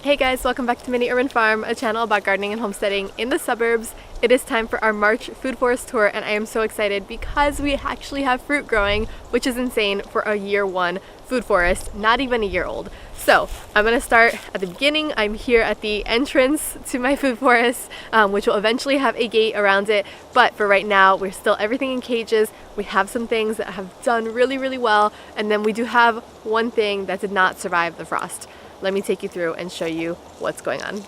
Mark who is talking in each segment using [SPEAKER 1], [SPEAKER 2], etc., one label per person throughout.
[SPEAKER 1] Hey guys, welcome back to Mini Urban Farm, a channel about gardening and homesteading in the suburbs. It is time for our March food forest tour and I am so excited because we actually have fruit growing, which is insane for a year one food forest, not even a year old. So I'm gonna start at the beginning. I'm here at the entrance to my food forest, which will eventually have a gate around it. But for right now, we're still everything in cages. We have some things that have done really well. And then we do have one thing that did not survive the frost. Let me take you through and show you what's going on.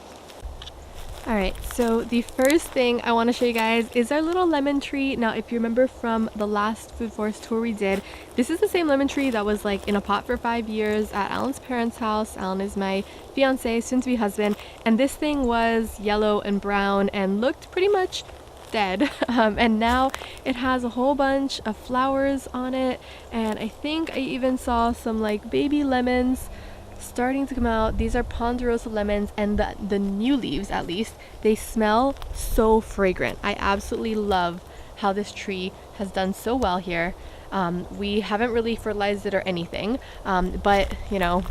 [SPEAKER 1] Alright, so the first thing I want to show you guys is our little lemon tree. Now, if you remember from the last food forest tour we did, this is the same lemon tree that was like in a pot for 5 years at Alan's parents' house. Alan is my fiance, soon-to-be husband, and this thing was yellow and brown and looked pretty much dead. And now it has a whole bunch of flowers on it, and I think I even saw some like baby lemons starting to come out. These are ponderosa lemons, and the new leaves, at least, they smell so fragrant. I absolutely love how this tree has done so well here. We haven't really fertilized it or anything, but you know,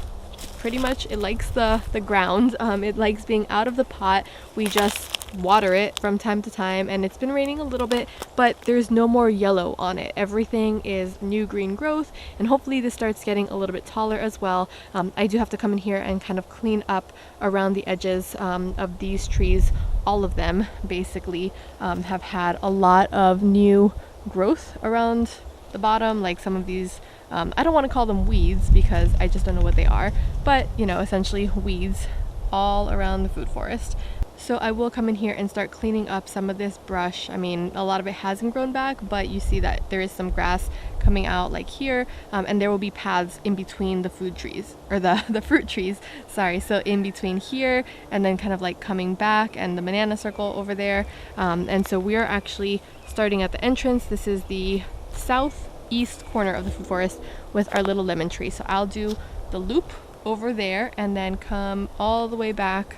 [SPEAKER 1] pretty much it likes the ground. It likes being out of the pot. We just water it from time to time, and it's been raining a little bit, but there's no more yellow on it. Everything is new green growth, and hopefully this starts getting a little bit taller as well. I do have to come in here and kind of clean up around the edges of these trees. All of them basically have had a lot of new growth around the bottom, like some of these I don't want to call them weeds because I just don't know what they are, but you know, essentially weeds all around the food forest. So I will come in here and start cleaning up some of this brush. I mean, a lot of it hasn't grown back, but you see that there is some grass coming out like here, and there will be paths in between the food trees, or the fruit trees, sorry. So in between here and then kind of like coming back, and the banana circle over there. And so we are actually starting at the entrance. This is the southeast corner of the food forest with our little lemon tree. So I'll do the loop over there and then come all the way back,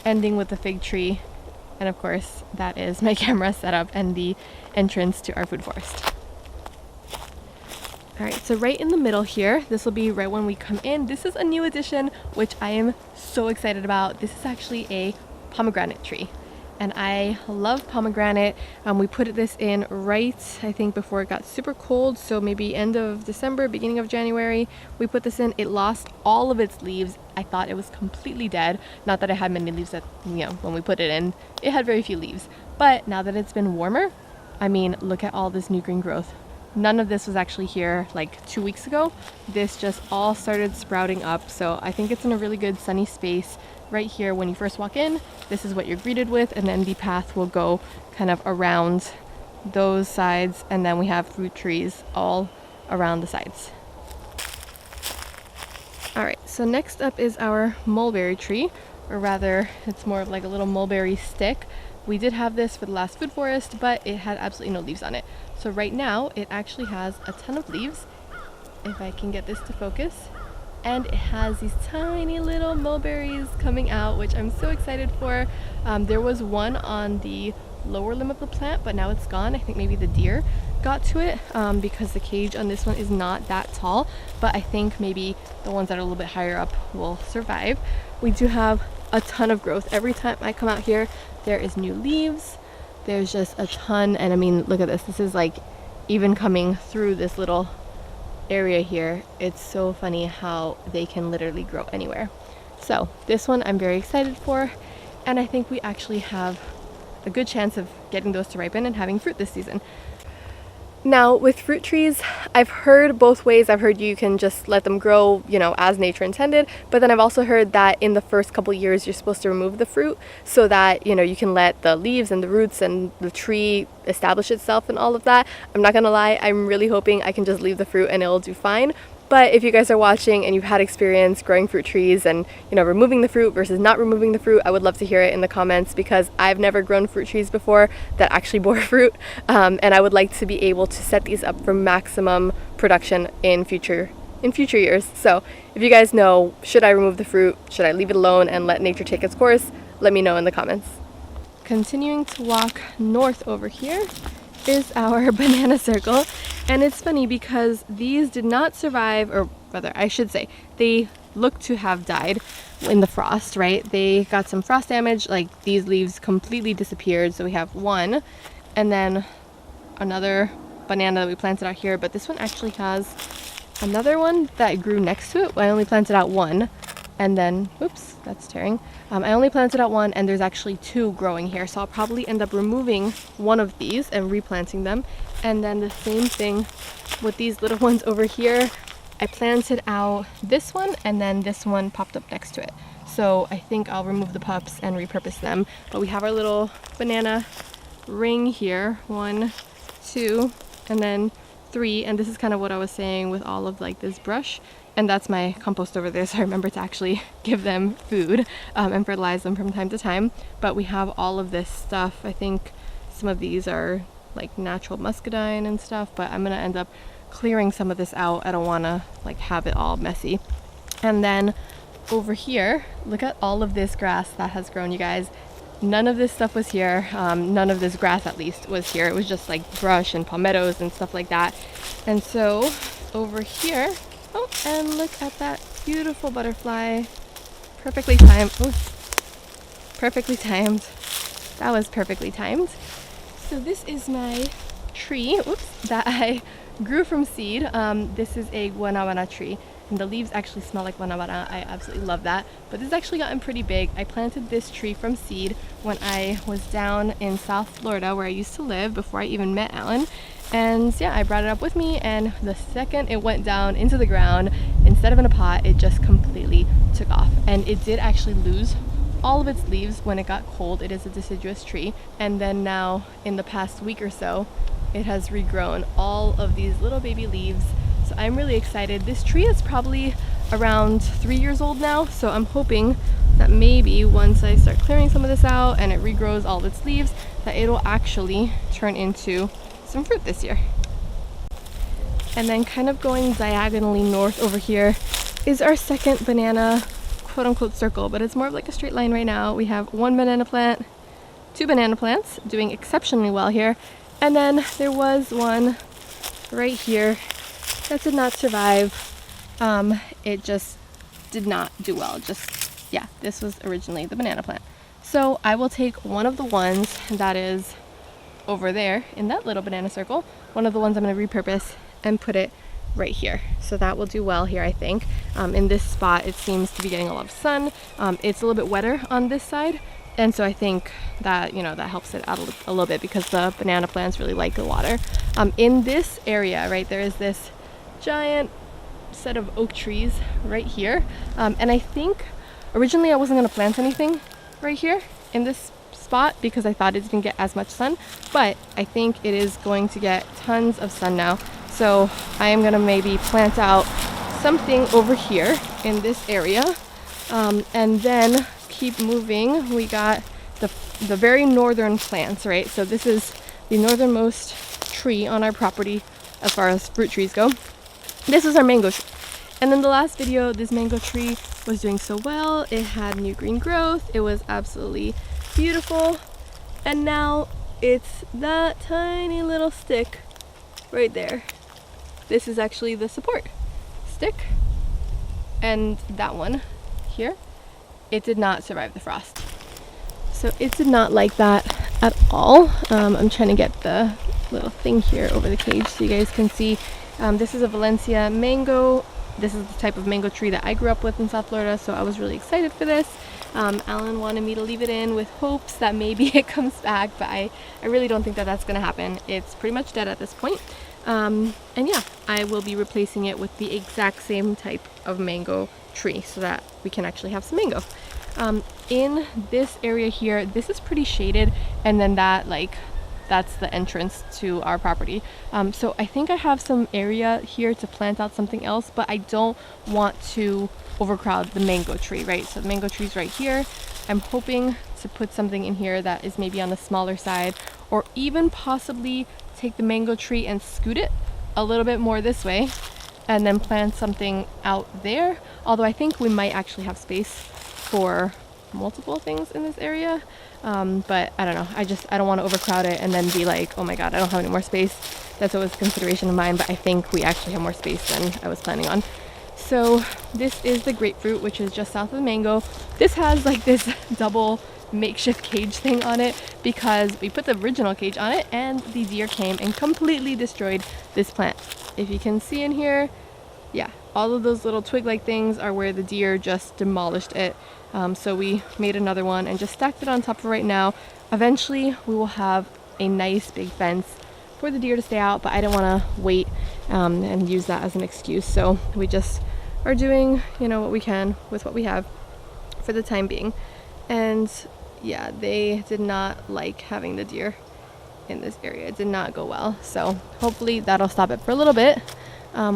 [SPEAKER 1] ending with the fig tree, and of course that is my camera setup and the entrance to our food forest. Alright, so right in the middle here, this will be right when we come in. This is a new addition which I am so excited about. This is actually a pomegranate tree, and I love pomegranate. We put this in right, I think, before it got super cold, so maybe end of December, beginning of January. We put this in. It lost all of its leaves. I thought it was completely dead. Not that it had many leaves, that, you know, when we put it in, it had very few leaves. But now that it's been warmer, I mean, look at all this new green growth. None of this was actually here like 2 weeks ago. This just all started sprouting up, so I think it's in a really good sunny space. Right here, when you first walk in, this is what you're greeted with, and then the path will go kind of around those sides, and then we have fruit trees all around the sides. Alright, so next up is our mulberry tree, or rather, it's more of like a little mulberry stick. We did have this for the last food forest, but it had absolutely no leaves on it. So right now, it actually has a ton of leaves, if I can get this to focus. And it has these tiny little mulberries coming out, which I'm so excited for. There was one on the lower limb of the plant, but now it's gone. I think maybe the deer got to it because the cage on this one is not that tall, but I think maybe the ones that are a little bit higher up will survive. We do have a ton of growth. Every time I come out here, there is new leaves. There's just a ton, and I mean, look at this. This is like even coming through this little area here. It's so funny how they can literally grow anywhere. So this one I'm very excited for, and I think we actually have a good chance of getting those to ripen and having fruit this season. Now with fruit trees, I've heard both ways. I've heard you can just let them grow, you know, as nature intended, but then I've also heard that in the first couple years you're supposed to remove the fruit so that, you know, you can let the leaves and the roots and the tree establish itself and all of that. I'm not gonna lie, I'm really hoping I can just leave the fruit and it'll do fine. But if you guys are watching and you've had experience growing fruit trees and, you know, removing the fruit versus not removing the fruit, I would love to hear it in the comments, because I've never grown fruit trees before that actually bore fruit, and I would like to be able to set these up for maximum production in future years. So if you guys know, should I remove the fruit, should I leave it alone and let nature take its course, let me know in the comments. Continuing to walk north over here is our banana circle, and it's funny because these did not survive, or rather I should say they look to have died. in the frost, right? They got some frost damage, like these leaves completely disappeared. So we have one, and then another banana that we planted out here, but this one actually has another one that grew next to it. I only planted out one, and then, oops, that's tearing. I only planted out one, and there's actually two growing here. So I'll probably end up removing one of these and replanting them. And then the same thing with these little ones over here. I planted out this one, and then this one popped up next to it. So I think I'll remove the pups and repurpose them. But we have our little banana ring here, 1, 2, and then 3. And this is kind of what I was saying with all of like this brush. And that's my compost over there, so I remember to actually give them food and fertilize them from time to time. But we have all of this stuff. I think some of these are like natural muscadine and stuff, but I'm gonna end up clearing some of this out. I don't want to like have it all messy. And then over here, look at all of this grass that has grown, you guys. None of this stuff was here. None of this grass at least was here. It was just like brush and palmettos and stuff like that. And so over here, oh, and look at that beautiful butterfly. Perfectly timed. Ooh, perfectly timed. That was perfectly timed. So this is my tree, oops, that I grew from seed. This is a guanabana tree, and the leaves actually smell like guanabana. I absolutely love that. But this has actually gotten pretty big. I planted this tree from seed when I was down in South Florida, where I used to live before I even met Alan. And yeah, I brought it up with me, and the second it went down into the ground, instead of in a pot, it just completely took off. And it did actually lose all of its leaves when it got cold. It is a deciduous tree. And then now, in the past week or so, it has regrown all of these little baby leaves. So I'm really excited. This tree is probably around 3 years old now, so I'm hoping that maybe once I start clearing some of this out and it regrows all of its leaves, that it'll actually turn into some fruit this year. And then kind of going diagonally north over here is our second banana quote-unquote circle, but it's more of like a straight line right now. We have one banana plant, 2 banana plants doing exceptionally well here, and then there was one right here that did not survive. It just did not do well. Yeah, this was originally the banana plant. So I will take one of the ones that is over there in that little banana circle, one of the ones I'm going to repurpose and put it right here. So that will do well here, I think. In this spot, it seems to be getting a lot of sun. It's a little bit wetter on this side, and so I think that, you know, that helps it out a little bit, because the banana plants really like the water. In this area, right, there is this giant set of oak trees right here. And I think originally I wasn't going to plant anything right here in this spot because I thought it didn't get as much sun, but I think it is going to get tons of sun now. So I am going to maybe plant out something over here in this area, and then keep moving. We got the very northern plants, right? So this is the northernmost tree on our property as far as fruit trees go. This is our mango tree. And in the last video, this mango tree was doing so well. It had new green growth. It was absolutely beautiful. And now it's that tiny little stick right there. This is actually the support stick. And that one here, it did not survive the frost. So it did not like that at all. I'm trying to get the little thing here over the cage so you guys can see. This is a Valencia mango. This is the type of mango tree that I grew up with in South Florida, so I was really excited for this. Alan wanted me to leave it in with hopes that maybe it comes back, but I really don't think that that's going to happen. It's pretty much dead at this point. And yeah, I will be replacing it with the exact same type of mango tree so that we can actually have some mango. In this area here, this is pretty shaded, and then that's the entrance to our property. So I think I have some area here to plant out something else, but I don't want to overcrowd the mango tree, right? So the mango tree's right here. I'm hoping to put something in here that is maybe on the smaller side, or even possibly take the mango tree and scoot it a little bit more this way and then plant something out there. Although I think we might actually have space for multiple things in this area. But I don't know. I don't want to overcrowd it and then be like, oh my god, I don't have any more space. That's always a consideration of mine, but I think we actually have more space than I was planning on. So this is the grapefruit, which is just south of the mango. This has like this double makeshift cage thing on it because we put the original cage on it and the deer came and completely destroyed this plant. If you can see in here, yeah, all of those little twig-like things are where the deer just demolished it. So we made another one and just stacked it on top of right now. Eventually we will have a nice big fence for the deer to stay out, but I didn't want to wait and use that as an excuse. So we just are doing, you know, what we can with what we have for the time being. And yeah, they did not like having the deer in this area. It did not go well. So hopefully that'll stop it for a little bit.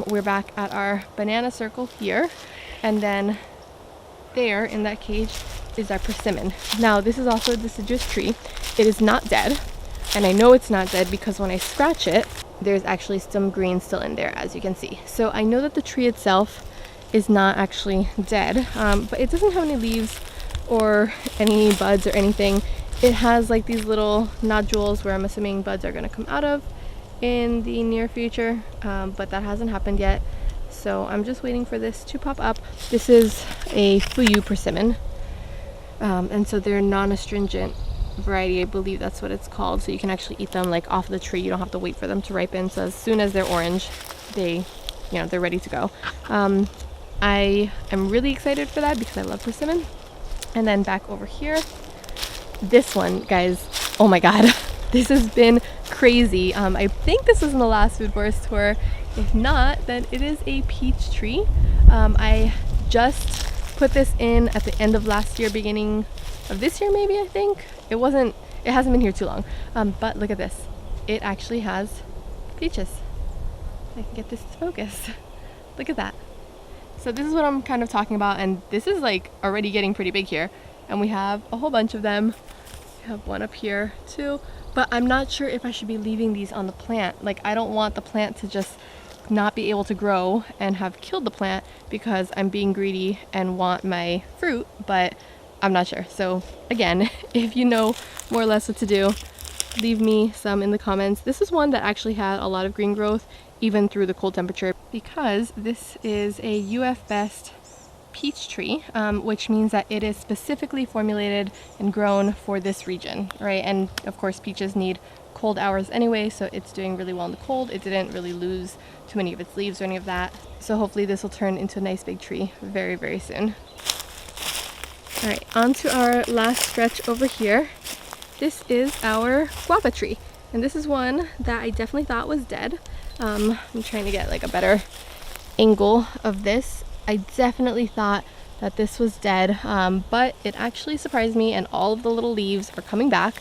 [SPEAKER 1] We're back at our banana circle here, and then there in that cage is our persimmon. Now this is also a deciduous tree. It is not dead, and I know it's not dead because when I scratch it, there's actually some green still in there, as you can see. So I know that the tree itself is not actually dead, but it doesn't have any leaves or any buds or anything. It has like these little nodules where I'm assuming buds are going to come out of in the near future, but that hasn't happened yet. So I'm just waiting for this to pop up. This is a Fuyu persimmon, and so they're non-astringent variety, I believe that's what it's called. So you can actually eat them like off the tree. You don't have to wait for them to ripen. So as soon as they're orange, they're ready to go. I am really excited for that because I love persimmon. And then back over here, this one, guys, oh my god, this has been crazy. I think this was in the last food forest tour. If not, then it is a peach tree. I just put this in at the end of last year, beginning of this year maybe, I think. It hasn't been here too long. But look at this. It actually has peaches. I can get this to focus. Look at that. So this is what I'm kind of talking about, and this is like already getting pretty big here. And we have a whole bunch of them. We have one up here too. But I'm not sure if I should be leaving these on the plant. Like, I don't want the plant to just not be able to grow and have killed the plant because I'm being greedy and want my fruit, but I'm not sure. So again, if you know more or less what to do, leave me some in the comments. This is one that actually had a lot of green growth even through the cold temperature because this is a UF Best peach tree, which means that it is specifically formulated and grown for this region, right? And of course peaches need cold hours anyway, so it's doing really well in the cold. It didn't really lose too many of its leaves or any of that. So hopefully this will turn into a nice big tree very, very soon. All right, on to our last stretch over here. This is our guava tree, and this is one that I definitely thought was dead. I'm trying to get like a better angle of this. I definitely thought that this was dead, but it actually surprised me, and all of the little leaves are coming back.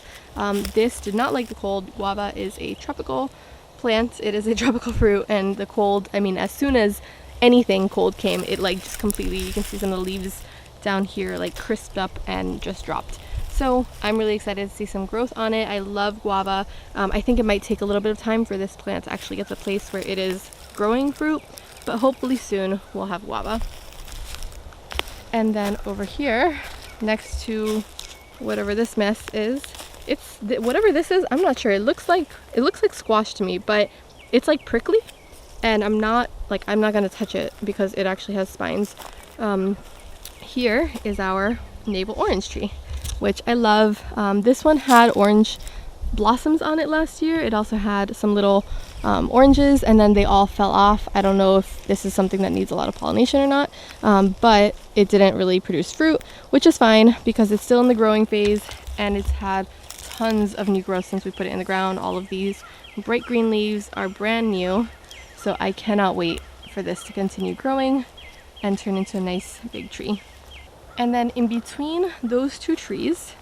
[SPEAKER 1] This did not like the cold. Guava is a tropical plant. It is a tropical fruit, and the cold, I mean, as soon as anything cold came, it like just completely, you can see some of the leaves down here like crisped up and just dropped. So I'm really excited to see some growth on it. I love guava. I think it might take a little bit of time for this plant to actually get to the place where it is growing fruit, but hopefully soon we'll have guava. And then over here, next to whatever this mess is, whatever this is, I'm not sure. It looks like squash to me, but it's like prickly, and I'm not gonna touch it because it actually has spines. Here is our navel orange tree, which I love. This one had orange blossoms on it last year. It also had some little oranges, and then they all fell off. I don't know if this is something that needs a lot of pollination or not, but it didn't really produce fruit, which is fine because it's still in the growing phase, and it's had tons of new growth since we put it in the ground. All of these bright green leaves are brand new, so I cannot wait for this to continue growing and turn into a nice big tree. And then in between those two trees,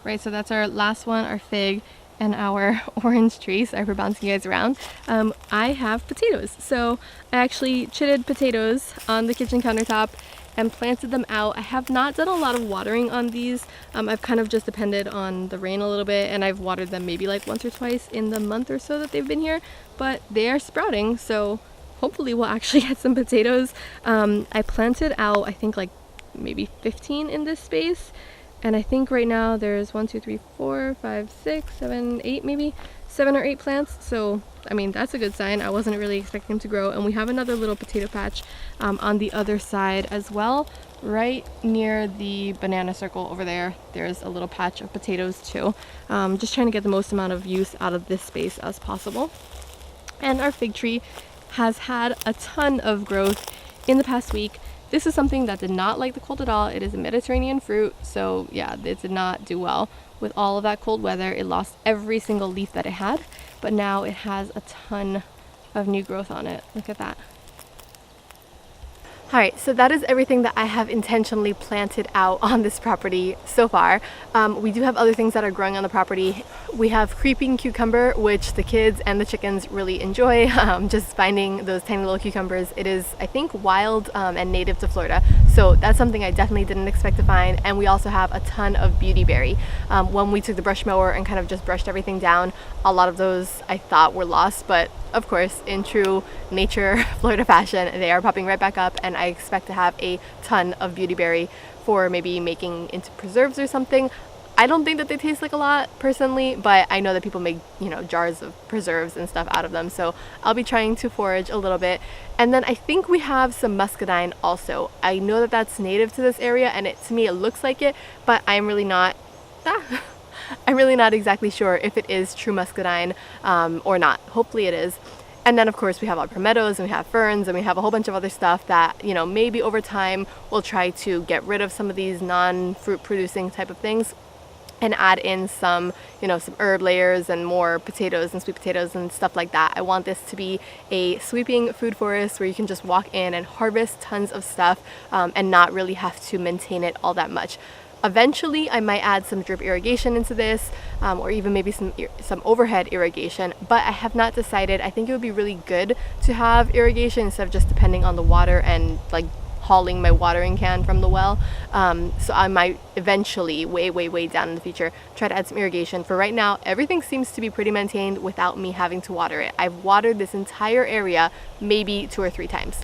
[SPEAKER 1] right, so that's our last one, our fig, and our orange tree. Sorry for bouncing you guys around. I have potatoes. So I actually chitted potatoes on the kitchen countertop and planted them out. I have not done a lot of watering on these. I've kind of just depended on the rain a little bit, and I've watered them maybe like once or twice in the month or so that they've been here, but they are sprouting, so hopefully we'll actually get some potatoes. I planted out, I think, like maybe 15 in this space, and I think right now there's 1, 2, 3, 4, 5, 6, 7, 8 maybe. 7 or 8 plants, so I mean that's a good sign. I wasn't really expecting them to grow. And we have another little potato patch on the other side as well, right near the banana circle over there. There's a little patch of potatoes too. Just trying to get the most amount of use out of this space as possible. And our fig tree has had a ton of growth in the past week. This is something that did not like the cold at all. It is a Mediterranean fruit, so yeah, it did not do well with all of that cold weather. It lost every single leaf that it had, but now it has a ton of new growth on it. Look at that. Alright, so that is everything that I have intentionally planted out on this property so far. We do have other things that are growing on the property. We have creeping cucumber, which the kids and the chickens really enjoy, just finding those tiny little cucumbers. It is, I think, wild and native to Florida, so that's something I definitely didn't expect to find. And we also have a ton of beautyberry. When we took the brush mower and kind of just brushed everything down, a lot of those I thought were lost, but of course, in true nature Florida fashion, they are popping right back up, and I expect to have a ton of beautyberry for maybe making into preserves or something. I don't think that they taste like a lot personally, but I know that people make, you know, jars of preserves and stuff out of them, so I'll be trying to forage a little bit. And then I think we have some muscadine also. I know that that's native to this area, and to me it looks like it, but I'm really not I'm really not exactly sure if it is true muscadine or not. Hopefully it is. And then of course we have our palmettos and we have ferns and we have a whole bunch of other stuff that, you know, maybe over time we'll try to get rid of some of these non-fruit producing type of things and add in some, you know, some herb layers and more potatoes and sweet potatoes and stuff like that. I want this to be a sweeping food forest where you can just walk in and harvest tons of stuff and not really have to maintain it all that much. Eventually, I might add some drip irrigation into this, or even maybe some overhead irrigation, but I have not decided. I think it would be really good to have irrigation instead of just depending on the water and like hauling my watering can from the well. So I might eventually, way down in the future, try to add some irrigation. For right now, everything seems to be pretty maintained without me having to water it. I've watered this entire area maybe 2 or 3 times.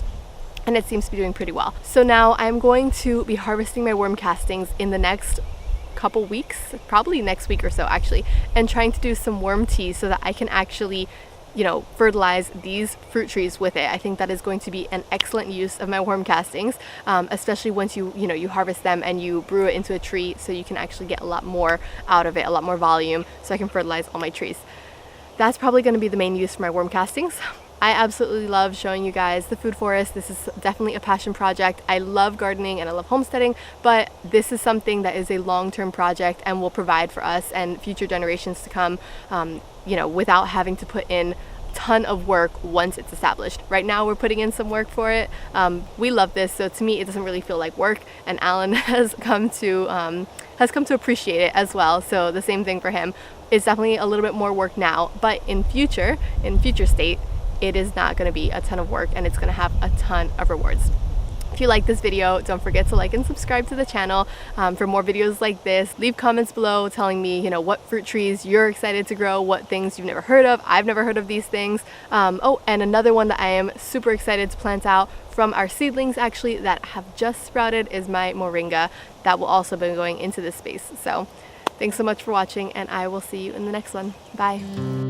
[SPEAKER 1] And it seems to be doing pretty well. So now I'm going to be harvesting my worm castings in the next couple weeks, probably next week or so actually, and trying to do some worm tea so that I can actually, you know, fertilize these fruit trees with it. I think that is going to be an excellent use of my worm castings, especially once you harvest them and you brew it into a tree, so you can actually get a lot more out of it, a lot more volume, so I can fertilize all my trees. That's probably going to be the main use for my worm castings. I absolutely love showing you guys the food forest. This is definitely a passion project. I love gardening and I love homesteading, but this is something that is a long-term project and will provide for us and future generations to come, you know, without having to put in a ton of work once it's established. Right now we're putting in some work for it. We love this, so to me it doesn't really feel like work, and Alan has come to appreciate it as well, so the same thing for him. It's definitely a little bit more work now, but in future state, it is not going to be a ton of work and it's going to have a ton of rewards. If you like this video, don't forget to like and subscribe to the channel for more videos like this. Leave comments below telling me, you know, what fruit trees you're excited to grow, what things you've never heard of. I've never heard of these things. Oh, and another one that I am super excited to plant out from our seedlings actually that have just sprouted is my moringa. That will also be going into this space. So thanks so much for watching, and I will see you in the next one. Bye.